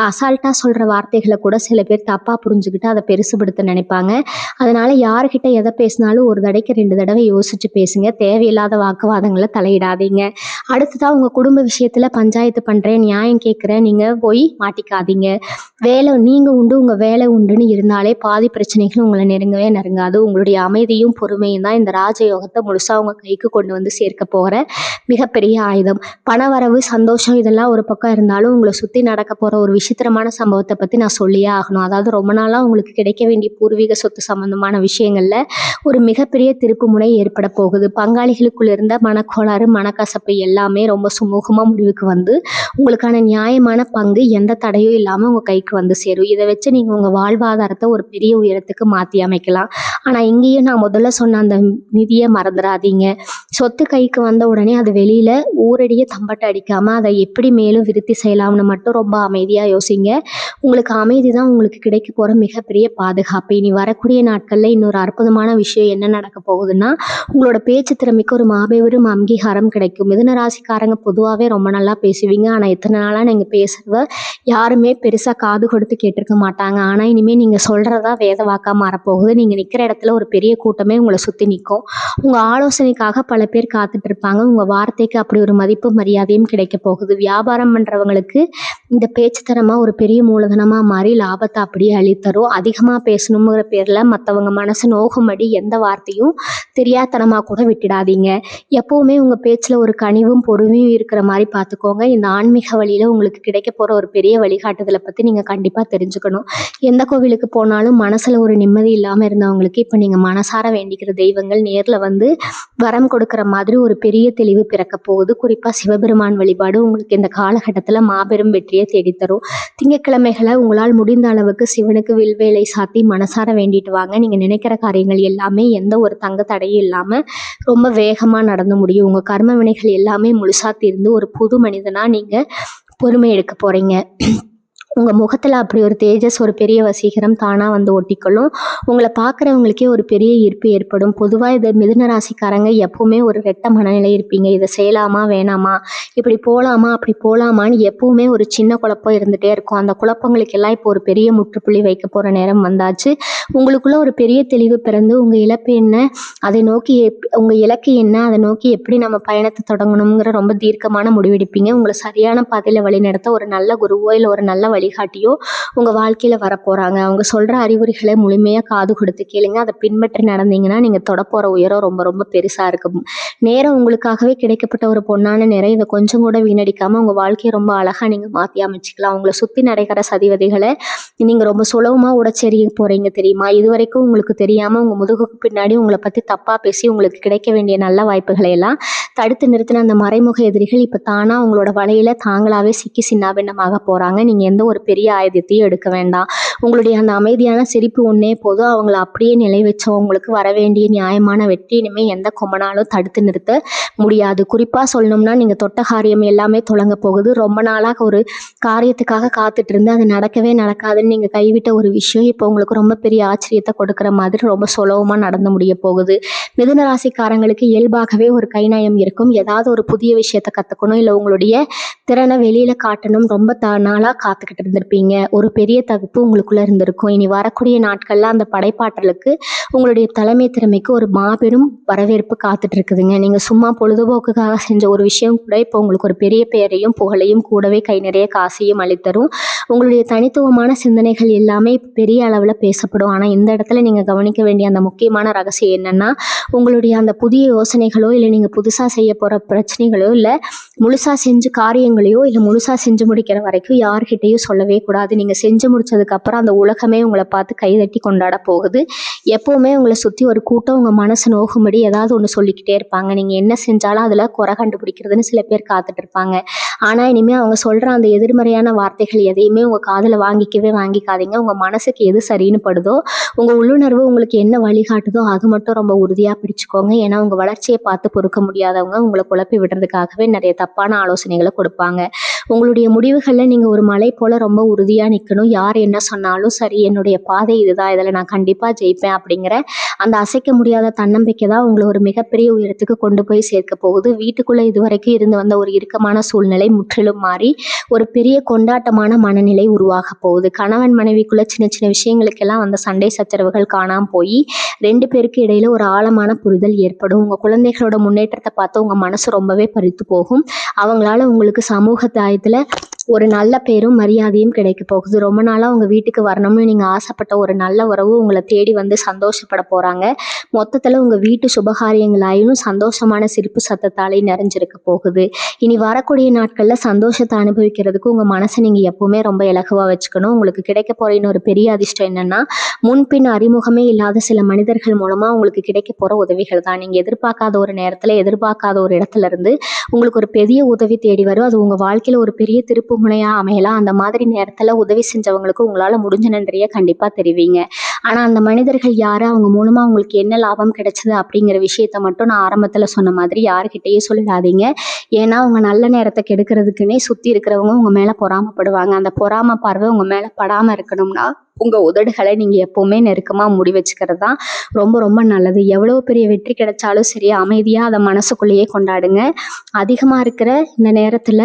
அசால்ட்டாக சொல்கிற வார்த்தைகளை கூட சில பேர் தப்பாக புரிஞ்சுக்கிட்டு அதை பெருசுபடுத்த நினைப்பாங்க. அதனால் யார்கிட்ட எதை பேசினாலும் ஒரு தடவைக்கு 2 தடவை யோசித்து பேசுங்க. தேவையில்லாத வாக்குவாதங்களை தலையிடாதீங்க. அடுத்ததாக உங்கள் குடும்ப விஷயத்தில் பஞ்சாயத்து பண்ணுறேன், நியாயம் கேட்குறேன், நீங்கள் போய் மாட்டிக்காதீங்க. நீங்கள் உண்டு, உங்கள் வேலை உண்டுன்னு இருந்தாலே பாதி பிரச்சனைகள் உங்களை நெருங்கவே நெருங்காது. உங்களுடைய அமைதியும் பொறுமையும் தான் இந்த ராஜயோகத்தை முழுசாக உங்கள் கைக்கு கொண்டு வந்து சேர்க்க போகிற மிகப்பெரிய ஆயுதம். பணவரவு, சந்தோஷம் இதெல்லாம் ஒரு பக்கம் இருந்தாலும் உங்களை சுற்றி நடக்க போகிற ஒரு விசித்திரமான சம்பவத்தை பற்றி நான் சொல்லியே ஆகணும். அதாவது ரொம்ப நாளாக உங்களுக்கு கிடைக்க வேண்டிய பூர்வீக சொத்து சம்பந்தமான விஷயங்களில் ஒரு மிகப்பெரிய திருப்பு முனை ஏற்பட போகுது. பங்காளிகளுக்குள்ள இருந்த மனக்கோளாறு, மனக்கசப்பு எல்லாமே ரொம்ப சுமூகமாக முடிவுக்கு வந்து உங்களுக்கான நியாயமான பங்கு எந்த தடையும் இல்லாமல் உங்கள் கைக்கு வந்து சேரும். இதை வச்சு நீங்கள் உங்கள் வாழ்வாதாரத்தை ஒரு பெரிய உயரத்துக்கு மாற்றி அமைக்கலாம். ஆனால் இங்கேயும் நான் முதல்ல சொன்ன அந்த நிதியை மறந்துடாதீங்க. சொத்து கைக்கு வந்த உடனே அது வெளியில் ஊரடியே தம்பட்டை அடிக்காமல் அதை எப்படி மேலும் விருத்தி செய்யலாம்னு மட்டும் ரொம்ப அமைதியாக யோசிங்க. உங்களுக்கு அமைதி தான் உங்களுக்கு கிடைக்க போகிற மிகப்பெரிய பாதுகாப்பு. இனி வரக்கூடிய நாட்களில் இன்னொரு அற்புதமான விஷயம் என்ன நடக்க போகுதுன்னா, உங்களோட பேச்சு திறமைக்கு ஒரு மாபெரும் அங்கீகாரம் கிடைக்கும். மிதுன ராசிக்காரங்க பொதுவாகவே ரொம்ப நல்லா பேசுவீங்க. ஆனால் இத்தனை நாளாக நீங்கள் பேசுகிறத யாருமே பெருசாக காது கொடுத்து கேட்டிருக்க மாட்டாங்க. ஆனால் இனிமேல் நீங்கள் சொல்கிறதா வேத வாக்காக மாறப்போகுது. நீங்கள் நிற்கிற இடத்துல ஒரு பெரிய கூட்டமே உங்களை சுற்றி நிற்கும். உங்கள் ஆலோசனைக்காக பல பேர் காத்துட்டு இருப்பாங்க. உங்கள் வார்த்தைக்கு அப்படி ஒரு மதிப்பு மரியாதையும் கிடைக்க போகுது. வியாபாரம் பண்ணுறவங்களுக்கு இந்த பேச்சு திறமை ஒரு பெரிய மூலதனமாக மாறி லாபத்தை அப்படியே அளித்தரும். அதிகமாக பேசணுங்கிற பேரில் மற்றவங்க மனசு நோகும்படி எந்த வார்த்தையும் தெரியாதனமாக கூட விட்டுடாதீங்க. எப்போவுமே உங்கள் பேச்சில் ஒரு கனிவும் பொறுமையும் இருக்கிற மாதிரி பார்த்துக்கோங்க. இந்த ஆன்மீக வழியில் உங்களுக்கு கிடைக்க போகிற ஒரு பெரிய வழிகாட்டுதலை பற்றி நீங்கள் கண்டிப்பாக தெரிஞ்சுக்கணும். எந்த கோவிலுக்கு போனாலும் மனசில் ஒரு நிம்மதி இல்லாமல் இருந்தவங்களுக்கு இப்போ நீங்கள் மனசார வேண்டிக்கிற தெய்வங்கள் நேரில் வந்து வரம் கொடுக்குற மாதிரி ஒரு பெரிய தெளிவு பிறக்க போகுது. குறிப்பாக சிவபெருமான் வழிபாடு உங்களுக்கு இந்த காலகட்டத்தில் மாபெரும் வெற்றியை தேடித்தரும். திங்கட்கிழமைகளை உங்களால் முடிந்த அளவுக்கு சிவனுக்கு வில்வேலை சாத்தி மனசார வேண்டிட்டு வாங்க. நீங்கள் நினைக்கிற காரியங்கள் எல்லாமே எந்த ஒரு தங்க தடையும் இல்லாமல் ரொம்ப வேகமாக நடந்து முடியும். உங்கள் கர்ம வினைகள் எல்லாமே முழுசா தீர்ந்து ஒரு புது மனிதனாக நீங்கள் பொறுமை எடுக்க போகிறீங்க. உங்கள் முகத்தில் அப்படி ஒரு தேஜஸ், ஒரு பெரிய வசீகரம் தானாக வந்து ஒட்டிக்கொள்ளும். உங்களை பார்க்குறவங்களுக்கே ஒரு பெரிய ஈர்ப்பு ஏற்படும். பொதுவாக இது மிதுன ராசிக்காரங்க எப்போவுமே ஒரு ரெட்ட மனநிலை இருப்பீங்க. இதை செய்யலாமா வேணாமா, இப்படி போகலாமா அப்படி போகலாமான்னு எப்போவுமே ஒரு சின்ன குழப்பம் இருந்துகிட்டே இருக்கும். அந்த குழப்பங்களுக்கெல்லாம் இப்போ ஒரு பெரிய முற்றுப்புள்ளி வைக்க போகிற நேரம் வந்தாச்சு. உங்களுக்குள்ள ஒரு பெரிய தெளிவு பிறந்து உங்கள் இழப்பு என்ன, அதை நோக்கி உங்கள் இலக்கு என்ன, அதை நோக்கி எப்படி நம்ம பயணத்தை தொடங்கணுங்கிற ரொம்ப தீர்க்கமான முடிவெடுப்பீங்க. உங்களை சரியான பாதையில் வழிநடத்த ஒரு நல்ல குருவோ இல்லை ஒரு நல்ல வழிகாட்டியோ உங்கள் வாழ்க்கையில் வரப்போகிறாங்க. அவங்க சொல்கிற அறிவுரைகளை முழுமையாக காது கொடுத்து கேளுங்க. அதை பின்பற்றி நடந்தீங்கன்னா நீங்கள் தொடப்போகிற உயரம் ரொம்ப ரொம்ப பெருசாக இருக்கும். நேரம் உங்களுக்காகவே கிடைக்கப்பட்ட ஒரு பொன்னான நேரம். இதை கொஞ்சம் கூட வீணடிக்காமல் உங்கள் வாழ்க்கையை ரொம்ப அழகாக நீங்கள் மாற்றி அமைச்சிக்கலாம். உங்களை சுற்றி நடக்கிற சதிவதிகளை நீங்கள் ரொம்ப சுலபமாக உடச்செறிய போகிறீங்க தெரியுமா? இது வரைக்கும் உங்களுக்கு தெரியாமல் உங்கள் முதுகுக்கு பின்னாடி உங்களை பற்றி தப்பாக பேசி உங்களுக்கு கிடைக்க வேண்டிய நல்ல வாய்ப்புகளை எல்லாம் தடுத்து நிறுத்தின அந்த மறைமுக எதிரிகள் இப்போ தானாக உங்களோட வலையில் தாங்களாகவே சிக்கி சின்னாபின்னமாக போகிறாங்க. நீங்கள் எந்த ஒரு பெரிய ஆயுதத்தையும் எடுக்க வேண்டாம். உங்களுடைய அந்த அமைதியான சிரிப்பு ஒன்றே போதும். அவங்கள அப்படியே நிலை வச்சவங்களுக்கு வர வேண்டிய நியாயமான வெற்றி இனிமேல் எந்த கொம்பனாலும் தடுத்து நிறுத்த முடியாது. குறிப்பாக சொல்லணும்னா, நீங்கள் தொட்ட காரியம் எல்லாமே தொடங்க போகுது. ரொம்ப நாளாக ஒரு காரியத்துக்காக காத்துட்டு இருந்து அது நடக்கவே நடக்காதுன்னு நீங்கள் கைவிட்ட ஒரு விஷயம் இப்போ உங்களுக்கு ரொம்ப பெரிய ஆச்சரியத்தை கொடுக்குற மாதிரி ரொம்ப சுலபமாக நடந்து முடிய போகுது. மிதுன ராசிக்காரங்களுக்கு இயல்பாகவே ஒரு கைநயம் இருக்கும். ஏதாவது ஒரு புதிய விஷயத்தை கற்றுக்கணும், இல்லை உங்களுடைய திறனை வெளியில் காட்டணும் ரொம்ப நாளாக காத்துக்கிட்டு இருந்திருப்பீங்க. ஒரு பெரிய தகுப்பு உங்களுக்குள்ளே இருந்திருக்கும். இனி வரக்கூடிய நாட்களில் அந்த படைப்பாற்றலுக்கு, உங்களுடைய தலைமை திறமைக்கு ஒரு மாபெரும் வரவேற்பு காத்துட்டு இருக்குதுங்க. நீங்கள் சும்மா பொழுதுபோக்குக்காக செஞ்ச ஒரு விஷயம் கூட இப்போ உங்களுக்கு ஒரு பெரிய பெயரையும் புகழையும் கூடவே கை நிறைய காசையும் அளித்தரும். உங்களுடைய தனித்துவமான சிந்தனைகள் எல்லாமே பெரிய அளவில் பேசப்படும். ஆனால் இந்த இடத்துல நீங்கள் கவனிக்க வேண்டிய அந்த முக்கியமான ரகசியம் என்னென்னா, உங்களுடைய அந்த புதிய யோசனைகளோ இல்லை நீங்கள் புதுசாக செய்ய போகிற பிரச்சனைகளோ இல்லை முழுசாக செஞ்சு காரியங்களையோ இல்லை முழுசாக செஞ்சு முடிக்கிற வரைக்கும் யார்கிட்டையும் சொல்லவே கூடாது. நீங்கள் செஞ்சு முடிச்சதுக்கப்புறம் அதுக்கப்புறம் அந்த உலகமே உங்களை பார்த்து கைதட்டி கொண்டாட போகுது. எப்போவுமே உங்களை சுற்றி ஒரு கூட்டம் உங்கள் மனசு நோகும்படி ஏதாவது ஒன்று சொல்லிக்கிட்டே இருப்பாங்க. நீங்கள் என்ன செஞ்சாலும் அதில் குறை கண்டுபிடிக்கிறதுன்னு சில பேர் காத்துட்டு இருப்பாங்க. ஆனால் இனிமேல் அவங்க சொல்கிற அந்த எதிர்மறையான வார்த்தைகள் எதையுமே உங்கள் காதில் வாங்கிக்காதீங்க. உங்கள் மனசுக்கு எது சரின்னு படுதோ, உங்கள் உள்ளுணர்வு உங்களுக்கு என்ன வழிகாட்டுதோ அது மட்டும் ரொம்ப உறுதியாக பிடிச்சிக்கோங்க. ஏன்னா உங்கள் வளர்ச்சியை பார்த்து பொறுக்க முடியாதவங்க உங்களை குழப்பி விடுறதுக்காகவே நிறைய தப்பான ஆலோசனைகளை கொடுப்பாங்க. உங்களுடைய முடிவுகளில் நீங்கள் ஒரு மலை போல் ரொம்ப உறுதியாக நிற்கணும். யார் என்ன சொன்னாலும் சரி, என்னுடைய பாதை இதுதான், இதில் நான் கண்டிப்பாக ஜெயிப்பேன் அப்படிங்கிற அந்த அசைக்க முடியாத தன்னம்பிக்கை தான் உங்களை ஒரு மிகப்பெரிய உயரத்துக்கு கொண்டு போய் சேர்க்க போகுது. வீட்டுக்குள்ளே இதுவரைக்கும் இருந்து வந்த ஒரு இறுக்கமான சூழ்நிலை முற்றிலும் மாறி ஒரு பெரிய கொண்டாட்டமான மனநிலை உருவாக போகுது. கணவன் மனைவிக்குள்ள சின்ன சின்ன விஷயங்களுக்கெல்லாம் அந்த சண்டை சச்சரவுகள் காணாமல் போய் 2 பேருக்கு இடையில ஒரு ஆழமான புரிதல் ஏற்படும். உங்கள் குழந்தைகளோட முன்னேற்றத்தை பார்த்து உங்கள் மனசு ரொம்பவே பறித்து போகும். அவங்களால உங்களுக்கு சமூகத்தில் ஒரு நல்ல பேரும் மரியாதையும் கிடைக்க போகுது. ரொம்ப நாளாக உங்கள் வீட்டுக்கு வரணும்னு நீங்கள் ஆசைப்பட்ட ஒரு நல்ல உறவு உங்களை தேடி வந்து சந்தோஷப்பட போகிறாங்க. மொத்தத்தில் உங்கள் வீட்டு சுபகாரியங்களாயும் சந்தோஷமான சிரிப்பு சத்தத்தாலே நிறைஞ்சிருக்க போகுது. இனி வரக்கூடிய நாட்களில் சந்தோஷத்தை அனுபவிக்கிறதுக்கு உங்கள் மனசை நீங்கள் எப்போவுமே ரொம்ப இலகுவாக வச்சுக்கணும். உங்களுக்கு கிடைக்க போகிற இன்னொரு பெரிய அதிர்ஷ்டம் என்னென்னா, முன்பின் அறிமுகமே இல்லாத சில மனிதர்கள் மூலமாக உங்களுக்கு கிடைக்க போகிற உதவிகள் தான். நீங்கள் எதிர்பார்க்காத ஒரு நேரத்தில் எதிர்பார்க்காத ஒரு இடத்துல இருந்து உங்களுக்கு ஒரு பெரிய உதவி தேடி வரும். அது உங்கள் வாழ்க்கையில் ஒரு பெரிய திருப்பு முனையாக அமையலாம். அந்த மாதிரி நேரத்தில் உதவி செஞ்சவங்களுக்கு உங்களால் முடிஞ்ச நன்றியை கண்டிப்பாக தெரிவிங்க. ஆனால் அந்த மனிதர்கள் யார், அவங்க மூலமாக உங்களுக்கு என்ன லாபம் கிடைச்சது அப்படிங்கிற விஷயத்த மட்டும் நான் ஆரம்பத்தில் சொன்ன மாதிரி யாருக்கிட்டேயே சொல்லிடாதீங்க. ஏன்னா அவங்க நல்ல நேரத்தை கெடுக்கிறதுக்குன்னே சுற்றி இருக்கிறவங்க உங்கள் மேலே பொறாமப்படுவாங்க. அந்த பொறாம பார்வை உங்கள் மேலே படாமல் இருக்கணும்னா உங்கள் உதடுகளை நீங்கள் எப்போவுமே நெருக்கமாக மூடி வச்சுக்கிறது தான் ரொம்ப ரொம்ப நல்லது. எவ்வளோ பெரிய வெற்றி கிடைச்சாலும் சரி, அமைதியாக அதை மனசுக்குள்ளேயே கொண்டாடுங்க. அதிகமாக இருக்கிற இந்த நேரத்தில்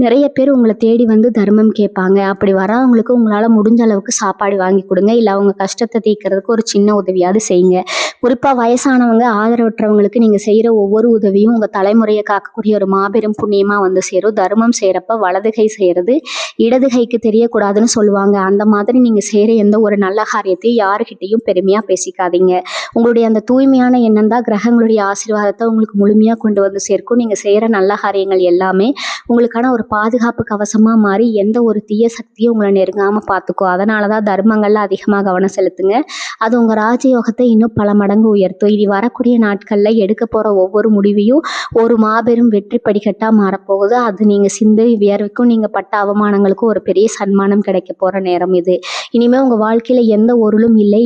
நிறைய பேர் உங்களை தேடி வந்து தர்மம் கேட்பாங்க. அப்படி வரவங்களுக்கு உங்களால் முடிஞ்ச அளவுக்கு சாப்பாடு வாங்கி கொடுங்க. இல்லை அவங்க கஷ்டத்தை தீர்க்கிறதுக்கு ஒரு சின்ன உதவியாவது செய்யுங்க. குறிப்பாக வயசானவங்க, ஆதரவற்றவங்களுக்கு நீங்கள் செய்கிற ஒவ்வொரு உதவியும் உங்கள் தலைமுறையை காக்கக்கூடிய ஒரு மாபெரும் புண்ணியமாக வந்து சேரும். தர்மம் செய்கிறப்ப வலது கை செய்கிறது இடது கைக்கு தெரியக்கூடாதுன்னு சொல்லுவாங்க. அந்த மாதிரி நீங்கள் செய்கிற எந்த ஒரு நல்ல காரியத்தையும் யாருக்கிட்டையும் பெருமையாக பேசிக்காதீங்க. உங்களுடைய அந்த தூய்மையான எண்ணம் தான் கிரகங்களுடைய ஆசீர்வாதத்தை உங்களுக்கு முழுமையாக கொண்டு வந்து சேர்க்கும். நீங்கள் செய்கிற நல்ல காரியங்கள் எல்லாமே உங்களுக்கான ஒரு பாதுகாப்பு கவசமாக மாறி எந்த ஒரு தீய சக்தியும் உங்களை நெருங்காமல் பார்த்துக்கும். அதனால தான் தர்மங்களில் அதிகமாக கவனம் செலுத்துங்க. அது உங்கள் ராஜயோகத்தை இன்னும் பல மடங்கு உயர்த்தும். இனி வரக்கூடிய நாட்களில் எடுக்க போகிற ஒவ்வொரு முடிவையும் ஒரு மாபெரும் வெற்றி படிக்கட்டாக மாறப்போகுது. அது நீங்கள் சிந்தை வியர்வுக்கும் நீங்கள் பட்ட அவமானங்களுக்கும் ஒரு பெரிய சன்மானம் கிடைக்க போகிற நேரம் இது. இனிமேல் உங்கள் வாழ்க்கையில் எந்த ஒருளும் இல்லை,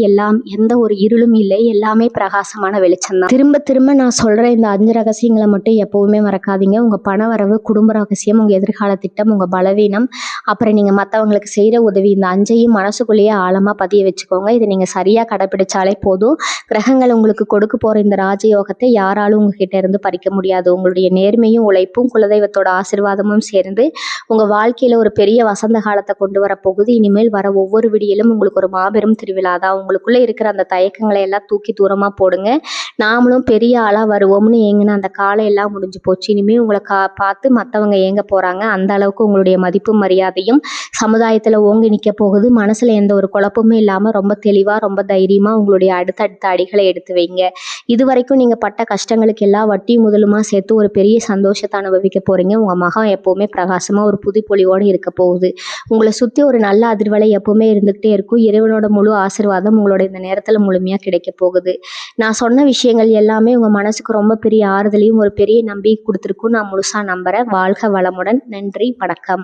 எந்த ஒரு இருளும் இல்லை, எல்லாமே பிரகாசமான வெளிச்சம் தான். திரும்ப திரும்ப நான் சொல்கிற இந்த 5 ரகசியங்களை மட்டும் எப்போவுமே மறக்காதீங்க. உங்கள் பண வரவு, குடும்ப ரகசியம், உங்கள் எதிர்கால திட்டம், உங்கள் பலவீனம், அப்புறம் நீங்கள் மற்றவங்களுக்கு செய்கிற உதவி, இந்த 5ஐயும் மனசுக்குள்ளேயே ஆழமாக பதிய வச்சுக்கோங்க. இதை நீங்கள் சரியாக கடைப்பிடிச்சாலே போதும். கிரகங்கள் உங்களுக்கு கொடுக்க போகிற இந்த ராஜயோகத்தை யாராலும் உங்ககிட்ட இருந்து பறிக்க முடியாது. உங்களுடைய நேர்மையும் உழைப்பும் குலதெய்வத்தோட ஆசீர்வாதமும் சேர்ந்து உங்கள் வாழ்க்கையில் ஒரு பெரிய வசந்த காலத்தை கொண்டு வரப்போகுது. இனிமேல் வர ஒவ்வொரு விடியலும் உங்களுக்கு ஒரு மாபெரும் திருவிழா தான். உங்களுக்குள்ளே இருக்கிற அந்த தயக்கங்களை எல்லாம் தூக்கி தூரமாக போடுங்க. நாமளும் பெரிய ஆளாக வருவோம்னு ஏங்கின அந்த காலம் எல்லாம் முடிஞ்சு போச்சு. இனிமேல் உங்களை பார்த்து மற்றவங்க ஏங்க போகிறாங்க. அந்த அளவுக்கு உங்களுடைய மதிப்பும் மரியாதையும் சமுதாயத்தில் ஓங்கி நிற்க போகுது. மனசில் எந்த ஒரு குழப்பமும் இல்லாமல் ரொம்ப தெளிவாக, ரொம்ப தைரியமாக உங்களுடைய அடுத்தடுத்த அடிகளை எடுத்து வைங்க. இது வரைக்கும் நீங்கள் பட்ட கஷ்டங்களுக்கு எல்லாம் வட்டி முதலுமா சேர்த்து ஒரு பெரிய சந்தோஷத்தை அனுபவிக்க போகிறீங்க. உங்கள் மகம் எப்போவுமே பிரகாசமாக ஒரு புது பொலிவோடு இருக்க போகுது. உங்களை சுற்றி ஒரு நல்ல அதிர்வலை எப்போவுமே இருந்துகிட்டே இருக்கும். இறைவனோட முழு ஆசீர்வாதம் உங்களோட இந்த நேரத்தில் முழுமையாக கிடைக்க போகுது. நான் சொன்ன விஷயங்கள் எல்லாமே உங்கள் மனசுக்கு ரொம்ப பெரிய ஆறுதலையும் ஒரு பெரிய நம்பிக்கை கொடுத்துருக்கும் நான் முழுசாக நம்புகிறேன். வாழ்க வளமுடன். நன்றி, வணக்கம்.